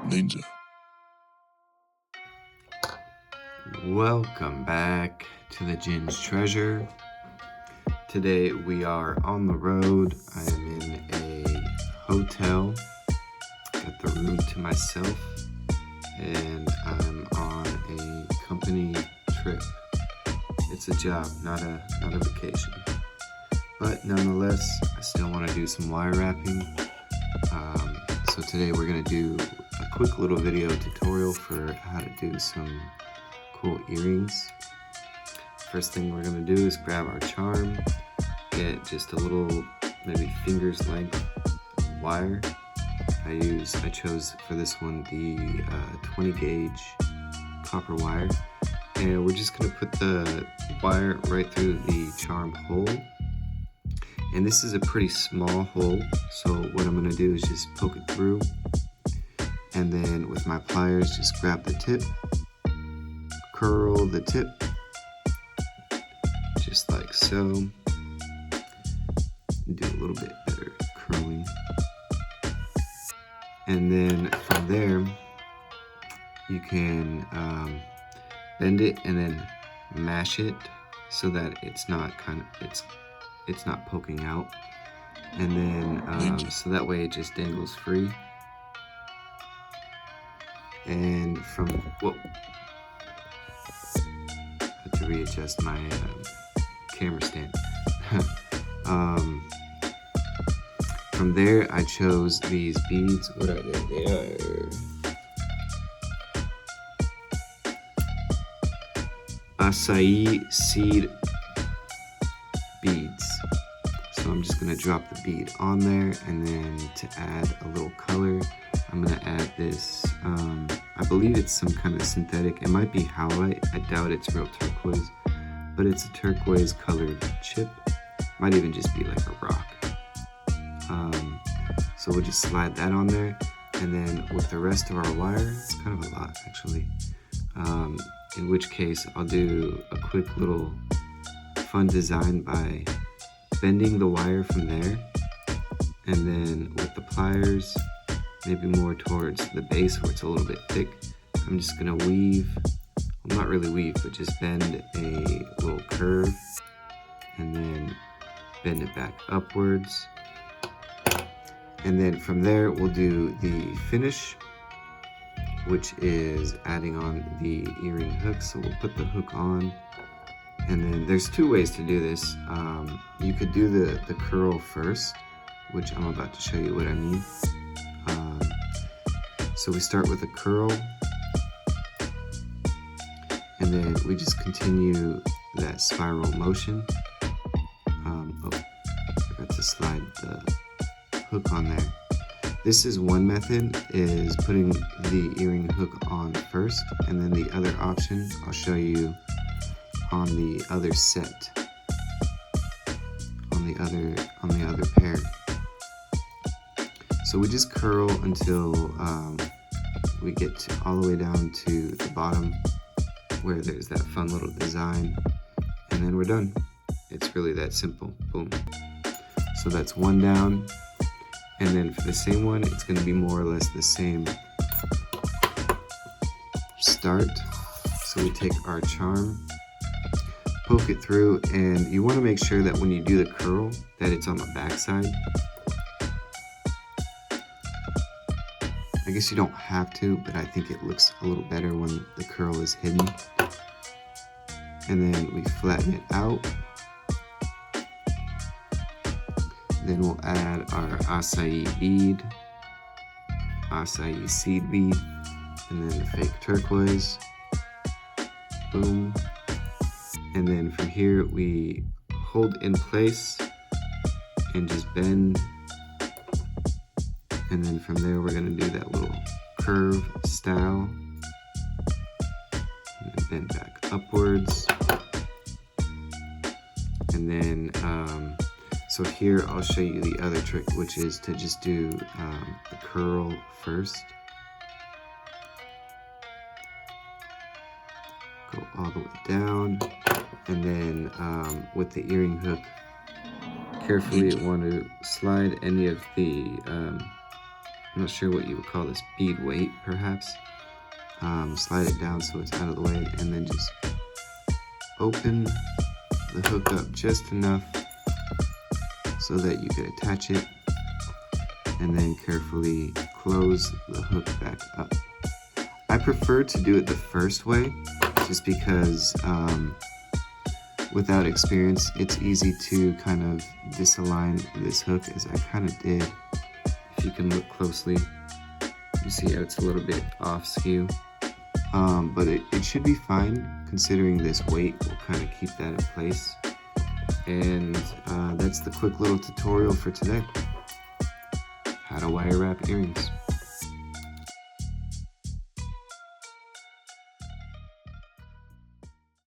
Ninja. Welcome back to the Gin's Treasure. Today we are on the road. I am in a hotel, got the room to myself, and I'm on a company trip. It's a job, not a vacation. But nonetheless, I still want to do some wire wrapping. So today we're going to do a quick little video tutorial for how to do some cool earrings. First thing we're going to do is grab our charm, get just a little, maybe finger's length wire. I chose for this one the 20 gauge copper wire, and we're just going to put the wire right through the charm hole. And this is a pretty small hole, so what I'm going to do is just poke it through, and then with my pliers just grab the tip, curl the tip just like so. Do a little bit better curling, and then from there you can bend it and then mash it so that it's not it's not poking out, and then so that way it just dangles free. And from had to readjust my camera stand. From there I chose these beads. What are they? They are acai seed beads. So I'm just going to drop the bead on there, and then to add a little color, I'm going to add this, I believe it's some kind of synthetic. It might be howlite. I doubt it's real turquoise, but it's a turquoise colored chip. Might even just be like a rock. So we'll just slide that on there, and then with the rest of our wire, it's kind of a lot actually, in which case I'll do a quick little fun design by bending the wire from there, and then with the pliers, maybe more towards the base where it's a little bit thick, I'm just gonna weave, well, not really weave, but just bend a little curve, and then bend it back upwards. And then from there we'll do the finish, which is adding on the earring hook. So we'll put the hook on, and then there's two ways to do this. You could do the curl first, which I'm about to show you what I mean. So we start with a curl, and then we just continue that spiral motion. Oh, I forgot to slide the hook on there. This is one method, is putting the earring hook on first, and then the other option I'll show you on the other set, on the other pair. So we just curl until we get all the way down to the bottom where there's that fun little design, and then we're done. It's really that simple. Boom. So that's one down, and then for the same one, it's going to be more or less the same start. So we take our charm, poke it through, and you want to make sure that when you do the curl that it's on the back side. I guess you don't have to, but I think it looks a little better when the curl is hidden. And then we flatten it out. Then we'll add our acai bead, acai seed bead, and then the fake turquoise. Boom. And then from here we hold in place and just bend. And then from there we're going to do that little curve style, and then bend back upwards. And then so here I'll show you the other trick, which is to just do the curl first, go all the way down, and then with the earring hook, carefully want to slide any of the I'm not sure what you would call this, bead weight perhaps. Slide it down so it's out of the way, and then just open the hook up just enough so that you could attach it, and then carefully close the hook back up. I prefer to do it the first way just because without experience it's easy to kind of disalign this hook, as I kind of did. If you can look closely, you see how it's a little bit off skew, but it should be fine considering this weight will kind of keep that in place. And that's the quick little tutorial for today. How to wire wrap earrings.